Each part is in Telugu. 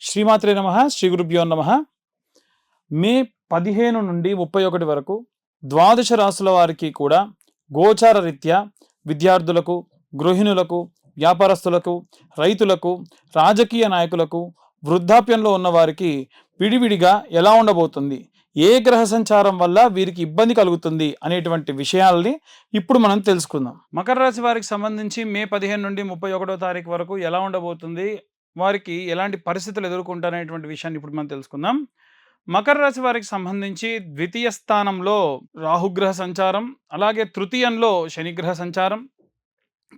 శ్రీమాత్రే నమః. శ్రీ గురుభ్యో నమః. మే 15 నుండి 31 వరకు ద్వాదశ రాశుల వారికి కూడా గోచార రీత్యా విద్యార్థులకు, గృహిణులకు, వ్యాపారస్తులకు, రైతులకు, రాజకీయ నాయకులకు, వృద్ధాప్యంలో ఉన్న వారికి విడివిడిగా ఎలా ఉండబోతుంది, ఏ గ్రహ సంచారం వల్ల వీరికి ఇబ్బంది కలుగుతుంది అనేటువంటి విషయాల్ని ఇప్పుడు మనం తెలుసుకుందాం. మకర రాశి వారికి సంబంధించి మే 15 నుండి 31వ తారీఖు వరకు ఎలా ఉండబోతుంది, వారికి ఎలాంటి పరిస్థితులు ఎదుర్కొంటారనేటువంటి విషయాన్ని ఇప్పుడు మనం తెలుసుకుందాం. మకర రాశి వారికి సంబంధించి ద్వితీయ స్థానంలో రాహుగ్రహ సంచారం, అలాగే తృతీయంలో శనిగ్రహ సంచారం,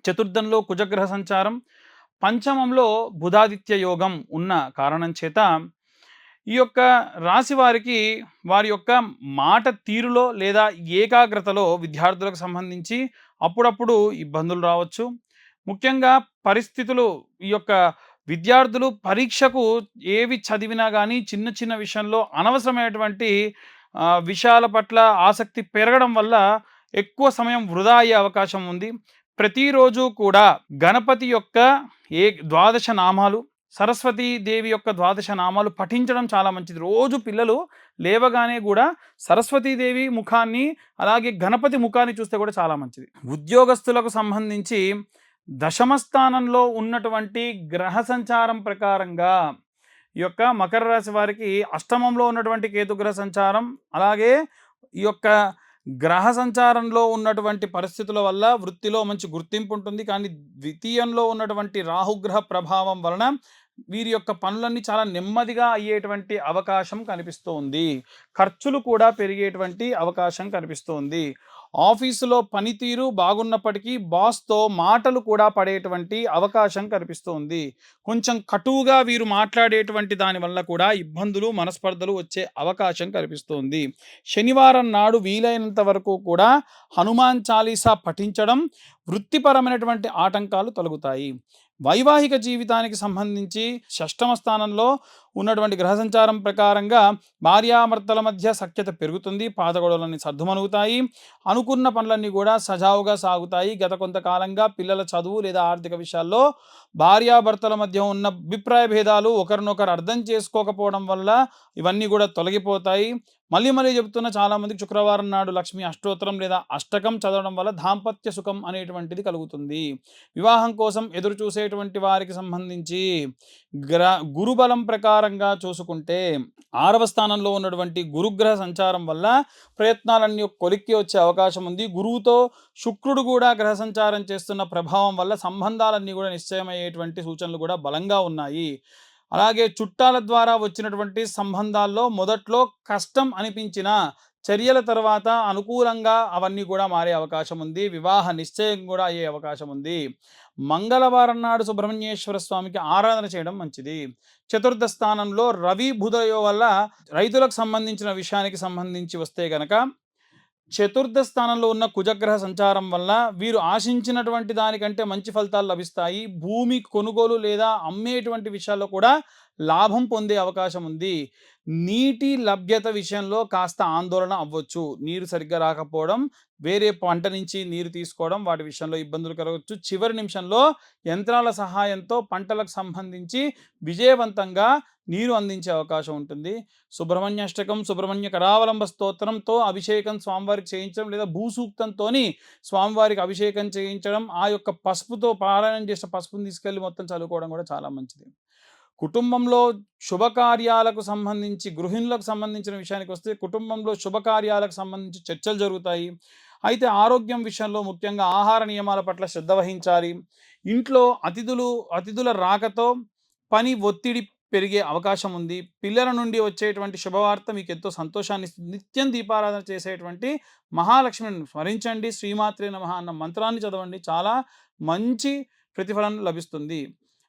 చతుర్థంలో కుజగ్రహ సంచారం, పంచమంలో బుధాదిత్య యోగం ఉన్న కారణం చేత ఈ యొక్క రాశి వారికి వారి యొక్క మాట తీరులో లేదా ఏకాగ్రతలో విద్యార్థులకు సంబంధించి అప్పుడప్పుడు ఇబ్బందులు రావచ్చు. ముఖ్యంగా పరిస్థితులు ఈ యొక్క విద్యార్థులు పరీక్షకు ఏవి చదివినా కానీ చిన్న చిన్న విషయంలో అనవసరమైనటువంటి విషయాల పట్ల ఆసక్తి పెరగడం వల్ల ఎక్కువ సమయం వృధా అయ్యే అవకాశం ఉంది. ప్రతిరోజు కూడా గణపతి యొక్క ద్వాదశ నామాలు, సరస్వతీ దేవి యొక్క ద్వాదశ నామాలు పఠించడం చాలా మంచిది. రోజు పిల్లలు లేవగానే కూడా సరస్వతీదేవి ముఖాన్ని అలాగే గణపతి ముఖాన్ని చూస్తే కూడా చాలా మంచిది. ఉద్యోగస్తులకు సంబంధించి దశమ స్థానంలో ఉన్నటువంటి గ్రహ సంచారం ప్రకారంగా ఈ యొక్క మకర రాశి వారికి అష్టమంలో ఉన్నటువంటి కేతుగ్రహ సంచారం, అలాగే ఈ యొక్క గ్రహ సంచారంలో ఉన్నటువంటి పరిస్థితుల వల్ల వృత్తిలో మంచి గుర్తింపు ఉంటుంది. కానీ ద్వితీయంలో ఉన్నటువంటి రాహుగ్రహ ప్రభావం వలన వీరి యొక్క పనులన్నీ చాలా నెమ్మదిగా అయ్యేటువంటి అవకాశం కనిపిస్తోంది. ఖర్చులు కూడా పెరిగేటువంటి అవకాశం కనిపిస్తోంది. ఆఫీసులో పనితీరు బాగున్నప్పటికీ బాస్తో మాటలు కూడా పడేటువంటి అవకాశం కనిపిస్తోంది. కొంచెం కటువుగా వీరు మాట్లాడేటువంటి దానివల్ల కూడా ఇబ్బందులు, మనస్పర్ధలు వచ్చే అవకాశం కనిపిస్తోంది. శనివారం నాడు వీలైనంత వరకు కూడా హనుమాన్ చాలీసా పఠించడం వృత్తిపరమైనటువంటి ఆటంకాలు తొలగుతాయి. వైవాహిక జీవితానికి సంబంధించి షష్టమ స్థానంలో ఉన్నటువంటి గ్రహ సంచారం ప్రకారంగా భార్యాభర్తల మధ్య సఖ్యత పెరుగుతుంది. పాత గొడవలన్నీ సర్దుమణుగుతాయి. అనుకున్న పనులన్నీ కూడా సజావుగా సాగుతాయి. గత కొంతకాలంగా పిల్లల చదువు లేదా ఆర్థిక విషయాల్లో భార్యాభర్తల మధ్య ఉన్న అభిప్రాయ భేదాలు, ఒకరినొకరు అర్థం చేసుకోకపోవడం వల్ల ఇవన్నీ కూడా తొలగిపోతాయి. మళ్ళీ చెప్తున్న చాలామందికి శుక్రవారం నాడు లక్ష్మి అష్టోత్తరం లేదా అష్టకం చదవడం వల్ల దాంపత్య సుఖం అనేటువంటిది కలుగుతుంది. వివాహం కోసం ఎదురు చూసేటువంటి వారికి సంబంధించి గురుబలం ప్రకారంగా చూసుకుంటే 6వ స్థానంలో ఉన్నటువంటి గురుగ్రహ సంచారం వల్ల ప్రయత్నాలన్నీ కొలిక్కి వచ్చే అవకాశం ఉంది. గురువుతో శుక్రుడు కూడా గ్రహ సంచారం చేస్తున్న ప్రభావం వల్ల సంబంధాలన్నీ కూడా నిశ్చయమయ్యేటువంటి సూచనలు కూడా బలంగా ఉన్నాయి. అలాగే చుట్టాల ద్వారా వచ్చినటువంటి సంబంధాల్లో మొదట్లో కష్టం అనిపించిన చర్యల తర్వాత అనుకూలంగా అవన్నీ కూడా మారే అవకాశం ఉంది. వివాహ నిశ్చయం కూడా అయ్యే అవకాశం ఉంది. మంగళవారం నాడు సుబ్రహ్మణ్యేశ్వర స్వామికి ఆరాధన చేయడం మంచిది. చతుర్థ స్థానంలో రవి బుధయో వల్ల రైతులకు సంబంధించిన విషయానికి సంబంధించి వస్తే గనక చతుర్థ స్థానంలో ఉన్న కుజగ్రహ సంచారం వల్ల వీరు ఆశించినటువంటి దానికంటే మంచి ఫలితాలు లభిస్తాయి. భూమి కొనుగోలు లేదా అమ్మేటువంటి విషయాల్లో కూడా లాభం పొందే అవకాశం ఉంది. నీటి లభ్యత విషయంలో కాస్త ఆందోళన అవ్వచ్చు. నీరు సరిగ్గా రాకపోవడం, వేరే పంట నుంచి నీరు తీసుకోవడం, వాటి విషయంలో ఇబ్బందులు కలగవచ్చు. చివరి నిమిషంలో యంత్రాల సహాయంతో పంటలకు సంబంధించి విజయవంతంగా నీరు అందించే అవకాశం ఉంటుంది. సుబ్రహ్మణ్యాష్టకం, సుబ్రహ్మణ్య కరావలంబ స్తోత్రంతో అభిషేకం స్వామివారికి చేయించడం లేదా భూసూక్తంతో స్వామివారికి అభిషేకం చేయించడం, ఆ యొక్క పసుపుతో పారాయణం చేసిన పసుపుని తీసుకెళ్ళి మొత్తం చదువుకోవడం కూడా చాలా మంచిది. కుటుంబంలో శుభకార్యాలకు సంబంధించి గృహిణులకు సంబంధించిన విషయానికి వస్తే కుటుంబంలో శుభకార్యాలకు సంబంధించి చర్చలు జరుగుతాయి. అయితే ఆరోగ్యం విషయంలో ముఖ్యంగా ఆహార నియమాల పట్ల శ్రద్ధ వహించాలి. ఇంట్లో అతిథుల రాకతో పని ఒత్తిడి పెరిగే అవకాశం ఉంది. పిల్లల నుండి వచ్చేటువంటి శుభవార్త మీకు ఎంతో సంతోషాన్ని ఇస్తుంది. నిత్యం దీపారాధన చేసేటువంటి మహాలక్ష్మిని స్మరించండి. శ్రీమాత్రే నమః అన్న మంత్రాన్ని చదవండి. చాలా మంచి ప్రతిఫలం లభిస్తుంది.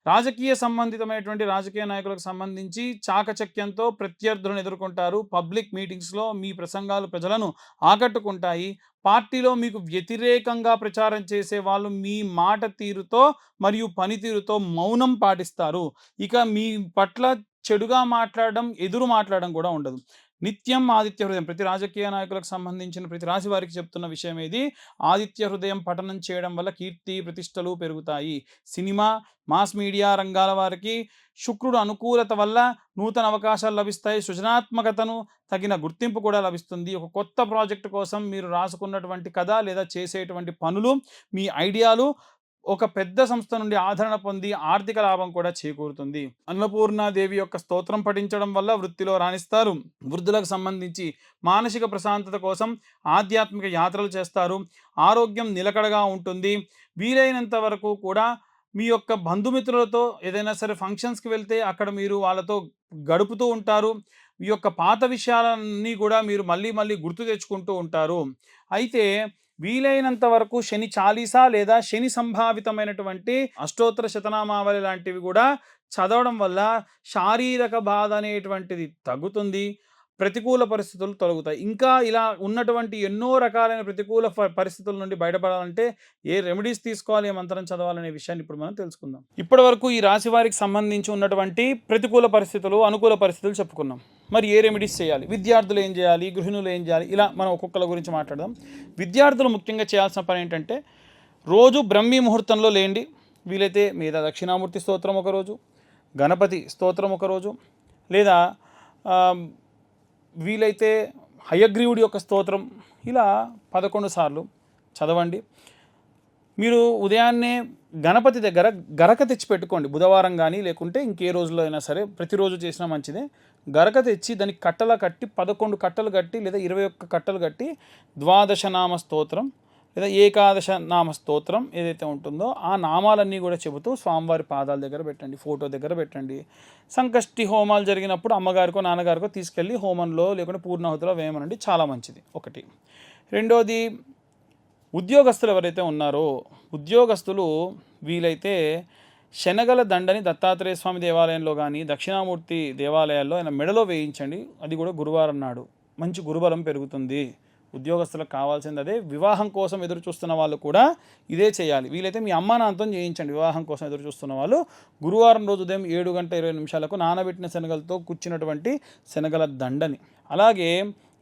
రాజకీయ సంబంధితమైనటువంటి రాజకీయ నాయకులకు సంబంధించి చాకచక్యంతో ప్రత్యర్థులను ఎదుర్కొంటారు. పబ్లిక్ మీటింగ్స్లో మీ ప్రసంగాలు ప్రజలను ఆకట్టుకుంటాయి. పార్టీలో మీకు వ్యతిరేకంగా ప్రచారం చేసే వాళ్ళు మీ మాట తీరుతో మరియు పనితీరుతో మౌనం పాటిస్తారు. ఇక మీ పట్ల చెడుగా మాట్లాడడం, ఎదురు మాట్లాడడం కూడా ఉండదు. నిత్యం ఆదిత్య హృదయం, ప్రతి రాజకీయ నాయకులకు సంబంధించిన ప్రతి రాశి వారికి చెప్తున్న విషయం ఏది, ఆదిత్య హృదయం పఠనం చేయడం వల్ల కీర్తి ప్రతిష్టలు పెరుగుతాయి. సినిమా, మాస్ మీడియా రంగాల వారికి శుక్రుడు అనుకూలత వల్ల నూతన అవకాశాలు లభిస్తాయి. సృజనాత్మకతను తగిన గుర్తింపు కూడా లభిస్తుంది. ఒక కొత్త ప్రాజెక్టు కోసం మీరు రాసుకున్నటువంటి కథ లేదా చేసేటువంటి పనులు, మీ ఐడియాలు ఒక పెద్ద సంస్థ నుండి ఆదరణ పొంది ఆర్థిక లాభం కూడా చేకూరుతుంది. అన్నపూర్ణాదేవి యొక్క స్తోత్రం పఠించడం వల్ల వృత్తిలో రాణిస్తారు. వృద్ధులకు సంబంధించి మానసిక ప్రశాంతత కోసం ఆధ్యాత్మిక యాత్రలు చేస్తారు. ఆరోగ్యం నిలకడగా ఉంటుంది. వీలైనంత వరకు కూడా మీ యొక్క బంధుమిత్రులతో ఏదైనా సరే ఫంక్షన్స్కి వెళ్తే అక్కడ మీరు వాళ్ళతో గడుపుతూ ఉంటారు. ఈ యొక్క పాత విషయాలన్నీ కూడా మీరు మళ్ళీ మళ్ళీ గుర్తు తెచ్చుకుంటూ ఉంటారు. అయితే వీలైనంత వరకు శని చాలీసా లేదా శని సంభావితమైనటువంటి అష్టోత్తర శతనామావళి లాంటివి కూడా చదవడం వల్ల శారీరక బాధ అనేటువంటిది తగ్గుతుంది. ప్రతికూల పరిస్థితులు తొలగుతాయి. ఇంకా ఇలా ఉన్నటువంటి ఎన్నో రకాలైన ప్రతికూల పరిస్థితుల నుండి బయటపడాలంటే ఏ రెమెడీస్ తీసుకోవాలి, ఏ మంత్రం చదవాలనే విషయాన్ని ఇప్పుడు మనం తెలుసుకుందాం. ఇప్పటి వరకు ఈ రాశి వారికి సంబంధించి ఉన్నటువంటి ప్రతికూల పరిస్థితులు, అనుకూల పరిస్థితులు చెప్పుకున్నాం. మరి ఏ రెమెడీస్ చేయాలి, విద్యార్థులు ఏం చేయాలి, గృహిణులు ఏం చేయాలి, ఇలా మనం ఒక్కొక్కల గురించి మాట్లాడదాం. విద్యార్థులు ముఖ్యంగా చేయాల్సిన పని ఏంటంటే రోజు బ్రహ్మీ ముహూర్తంలో లేండి. వీలైతే మీద దక్షిణామూర్తి స్తోత్రం ఒకరోజు, గణపతి స్తోత్రం ఒకరోజు, లేదా వీలైతే హయగ్రీవుడి యొక్క స్తోత్రం ఇలా 11 సార్లు చదవండి. మీరు ఉదయాన్నే గణపతి దగ్గర గరక తెచ్చి పెట్టుకోండి. బుధవారం కానీ లేకుంటే ఇంకే రోజులో అయినా సరే, ప్రతిరోజు చేసినా మంచిదే. గరక తెచ్చి దానికి కట్టలా కట్టి 11 కట్టలు కట్టి లేదా 21 కట్టలు కట్టి ద్వాదశనామ స్తోత్రం లేదా ఏకాదశ నామ స్తోత్రం ఏదైతే ఉంటుందో ఆ నామాలన్నీ కూడా చెబుతూ స్వామివారి పాదాల దగ్గర పెట్టండి, ఫోటో దగ్గర పెట్టండి. సంకష్టి హోమాలు జరిగినప్పుడు అమ్మగారికో నాన్నగారికో తీసుకెళ్ళి హోమంలో లేకుంటే పూర్ణాహుతిలో వేయమనండి, చాలా మంచిది. ఒకటి. రెండోది, ఉద్యోగస్తులు ఎవరైతే ఉన్నారో ఉద్యోగస్తులు వీలైతే శనగల దండని దత్తాత్రేయ స్వామి దేవాలయంలో కానీ దక్షిణామూర్తి దేవాలయాల్లో ఆయన మెడలో వేయించండి. అది కూడా గురువారం నాడు మంచి గురుబలం పెరుగుతుంది. ఉద్యోగస్తులకు కావాల్సింది అదే. వివాహం కోసం ఎదురు చూస్తున్న వాళ్ళు కూడా ఇదే చేయాలి. వీలైతే మీ అమ్మా నాన్నతో చేయించండి. వివాహం కోసం ఎదురు చూస్తున్న వాళ్ళు గురువారం రోజు ఉదయం 7:20 నానబెట్టిన శనగలతో కూర్చున్నటువంటి శనగల దండని. అలాగే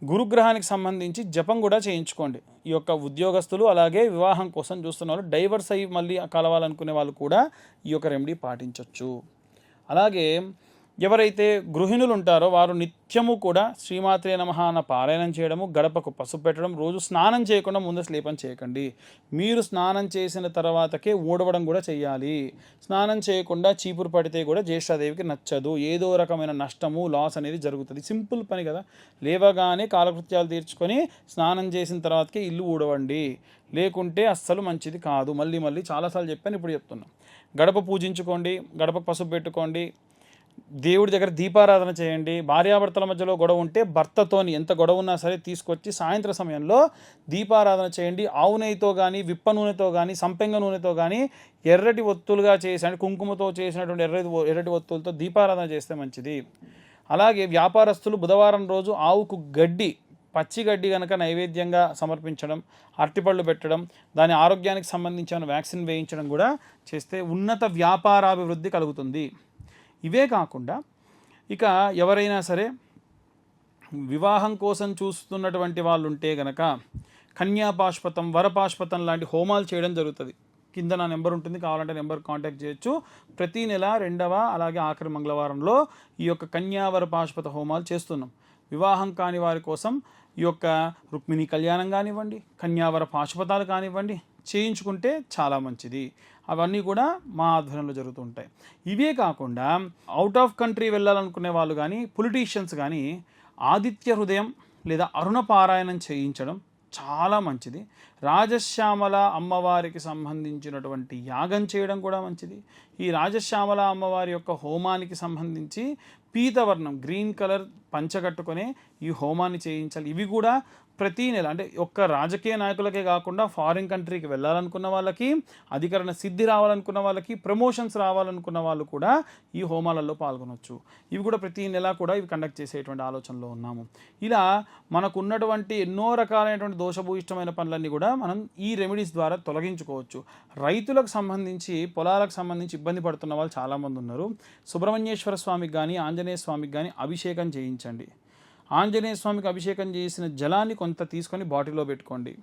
గురుగ్రహానికి సంబంధించి జపం కూడా చేయించుకోండి. ఈ యొక్క ఉద్యోగస్తులు అలాగే వివాహం కోసం చూస్తున్న వాళ్ళు, డైవర్స్ అయ్యి మళ్ళీ కలవాలనుకునే వాళ్ళు కూడా ఈ యొక్క రెమెడీ పాటించవచ్చు. అలాగే ఎవరైతే గృహిణులు ఉంటారో వారు నిత్యము కూడా శ్రీమాత్రే నమః అన్న పారాయణం చేయడము, గడపకు పసుపు పెట్టడం, రోజు స్నానం చేయకుండా ముందు స్లేపం చేయకండి. మీరు స్నానం చేసిన తర్వాతకే ఊడవడం కూడా చేయాలి. స్నానం చేయకుండా చీపురు పడితే కూడా జ్యేష్ఠాదేవికి నచ్చదు. ఏదో రకమైన నష్టము, లాస్ అనేది జరుగుతుంది. సింపుల్ పని కదా. లేవగానే కాలకృత్యాలు తీర్చుకొని స్నానం చేసిన తర్వాతకే ఇల్లు ఊడవండి, లేకుంటే అస్సలు మంచిది కాదు. మళ్ళీ మళ్ళీ చాలాసార్లు చెప్పాను, ఇప్పుడు చెప్తున్నా. గడప పూజించుకోండి, గడపకు పసుపు పెట్టుకోండి, దేవుడి దగ్గర దీపారాధన చేయండి. భార్యాభర్తల మధ్యలో గొడవ ఉంటే భర్తతోని ఎంత గొడవ ఉన్నా సరే తీసుకొచ్చి సాయంత్రం సమయంలో దీపారాధన చేయండి. ఆవు నెయ్యితో కానీ, విప్ప నూనెతో కానీ, సంపెంగ నూనెతో కానీ ఎర్రటి ఒత్తులుగా చేసి కుంకుమతో చేసినటువంటి ఎర్రటి ఒత్తులతో దీపారాధన చేస్తే మంచిది. అలాగే వ్యాపారస్తులు బుధవారం రోజు ఆవుకు గడ్డి, పచ్చి గడ్డి కనుక నైవేద్యంగా సమర్పించడం, అరటిపళ్ళు పెట్టడం, దాని ఆరోగ్యానికి సంబంధించిన వ్యాక్సిన్ వేయించడం కూడా చేస్తే ఉన్నత వ్యాపారాభివృద్ధి కలుగుతుంది. ఇవే కాకుండా ఇక ఎవరైనా సరే వివాహం కోసం చూస్తున్నటువంటి వాళ్ళు ఉంటే గనక కన్యాపాష్పతం, వరపాష్పతం లాంటి హోమాలు చేయడం జరుగుతుంది. కింద నా నెంబర్ ఉంటుంది, కావాలంటే నెంబర్ కాంటాక్ట్ చేయొచ్చు. ప్రతి నెల 2వ అలాగే ఆఖరి మంగళవారంలో ఈ యొక్క కన్యావర పాష్పత హోమాలు చేస్తున్నాం. వివాహం కాని వారి కోసం ఈ యొక్క రుక్మిణి కళ్యాణం కానివ్వండి, కన్యావర పాశుపతాలు కానివ్వండి చేయించుకుంటే చాలా మంచిది. అవన్నీ కూడా మా ఆధ్వర్యంలో జరుగుతూ ఉంటాయి. ఇవే కాకుండా అవుట్ ఆఫ్ కంట్రీ వెళ్ళాలనుకునే వాళ్ళు కానీ, పొలిటీషియన్స్ కానీ ఆదిత్య హృదయం లేదా అరుణ పారాయణం చేయించడం చాలా మంచిది. రాజశ్యామల అమ్మవారికి సంబంధించినటువంటి యాగం చేయడం కూడా మంచిది. ఈ రాజశ్యామల అమ్మవారి యొక్క హోమానికి సంబంధించి పీతవర్ణం, గ్రీన్ కలర్ పంచ కట్టుకొని ఈ హోమాన్ని చేయించాలి. ఇవి కూడా ప్రతీ నెల, అంటే ఒక్క రాజకీయ నాయకులకే కాకుండా ఫారిన్ కంట్రీకి వెళ్ళాలనుకున్న వాళ్ళకి, అధికరణ సిద్ధి రావాలనుకున్న వాళ్ళకి, ప్రమోషన్స్ రావాలనుకున్న వాళ్ళు కూడా ఈ హోమాలలో పాల్గొనవచ్చు. ఇవి కూడా ప్రతీ నెల కూడా ఇవి కండక్ట్ చేసేటువంటి ఆలోచనలో ఉన్నాము. ఇలా మనకు ఉన్నటువంటి ఎన్నో రకాలైనటువంటి దోషభూయిష్టమైన పనులన్నీ కూడా మనం ఈ రెమెడీస్ ద్వారా తొలగించుకోవచ్చు. రైతులకు సంబంధించి, పొలాలకు సంబంధించి ఇబ్బంది పడుతున్న వాళ్ళు చాలామంది ఉన్నారు. సుబ్రహ్మణ్యేశ్వర స్వామికి కానీ, ఆంజనేయ స్వామికి కానీ అభిషేకం చేయించండి. ఆంజనేయ స్వామికి అభిషేకం చేసిన జలాన్ని కొంత తీసుకొని బాటిల్లో పెట్టుకోండి.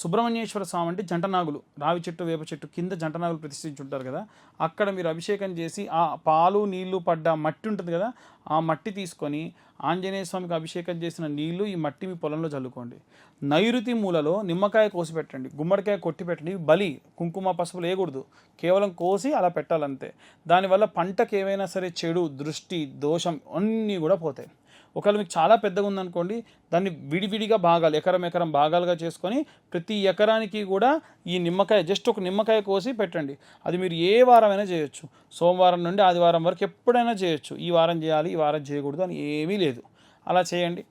సుబ్రహ్మణ్యేశ్వర స్వామి అంటే జంటనాగులు, రావి చెట్టు వేప చెట్టు కింద జంటనాగులు ప్రతిష్ఠించుంటారు కదా, అక్కడ మీరు అభిషేకం చేసి ఆ పాలు నీళ్లు పడ్డ మట్టి ఉంటుంది కదా, ఆ మట్టి తీసుకొని ఆంజనేయ స్వామికి అభిషేకం చేసిన నీళ్లు ఈ మట్టి మీ పొలంలో చల్లుకోండి. నైరుతి మూలలో నిమ్మకాయ కోసి పెట్టండి, గుమ్మడికాయ కొట్టి పెట్టండి. బలి కుంకుమ పసుపులు వేయకూడదు, కేవలం కోసి అలా పెట్టాలంతే. దానివల్ల పంటకు ఏవైనా సరే చెడు దృష్టి దోషం అన్నీ కూడా పోతాయి. ఒకవేళ మీకు చాలా పెద్దగా ఉందనుకోండి, దాన్ని విడివిడిగా భాగాలు ఎకరం భాగాలుగా చేసుకొని ప్రతి ఎకరానికి కూడా ఈ నిమ్మకాయ జస్ట్ ఒక నిమ్మకాయ కోసి పెట్టండి. అది మీరు ఏ వారమైనా చేయొచ్చు, సోమవారం నుండి ఆదివారం వరకు ఎప్పుడైనా చేయొచ్చు. ఈ వారం చేయాలి ఈ వారం చేయకూడదు అని ఏమీ లేదు, అలా చేయండి.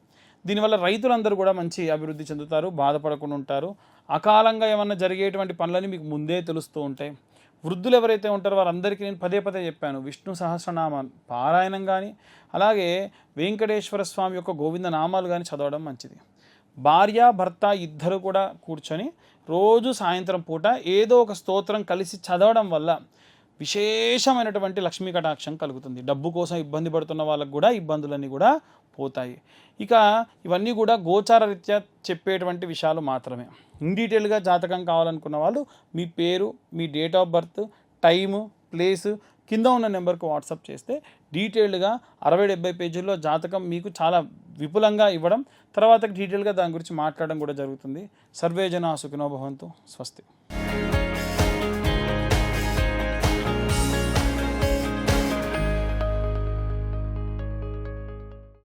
దీనివల్ల రైతులందరూ కూడా మంచి అభివృద్ధి చెందుతారు, బాధపడకుండా ఉంటారు. అకాలంగా ఏమన్నా జరిగేటువంటి పనులని మీకు ముందే తెలుస్తూ ఉంటాయి. వృద్ధులు ఎవరైతే ఉంటారో వారందరికీ నేను పదే చెప్పాను, విష్ణు సహస్రనామ పారాయణం కానీ అలాగే వెంకటేశ్వర స్వామి యొక్క గోవింద నామాలు కానీ చదవడం మంచిది. భార్య భర్త ఇద్దరు కూడా కూర్చొని రోజు సాయంత్రం పూట ఏదో ఒక స్తోత్రం కలిసి చదవడం వల్ల విశేషమైనటువంటి లక్ష్మీ కటాక్షం కలుగుతుంది. డబ్బు కోసం ఇబ్బంది పడుతున్న వాళ్ళకు కూడా ఇబ్బందులన్నీ కూడా పోతాయి. ఇక ఇవన్నీ కూడా గోచార రీత్యా చెప్పేటువంటి విషయాలు మాత్రమే. ఇన్ డీటెయిల్గా జాతకం కావాలనుకున్న వాళ్ళు మీ పేరు, మీ date of birth, time, place కింద ఉన్న నెంబర్కి వాట్సాప్ చేస్తే డీటెయిల్డ్గా 60-70 పేజీల్లో జాతకం మీకు చాలా విపులంగా ఇవ్వడం, తర్వాత డీటెయిల్గా దాని గురించి మాట్లాడడం కూడా జరుగుతుంది. సర్వే జనా సుఖినో భవంతు. స్వస్తి.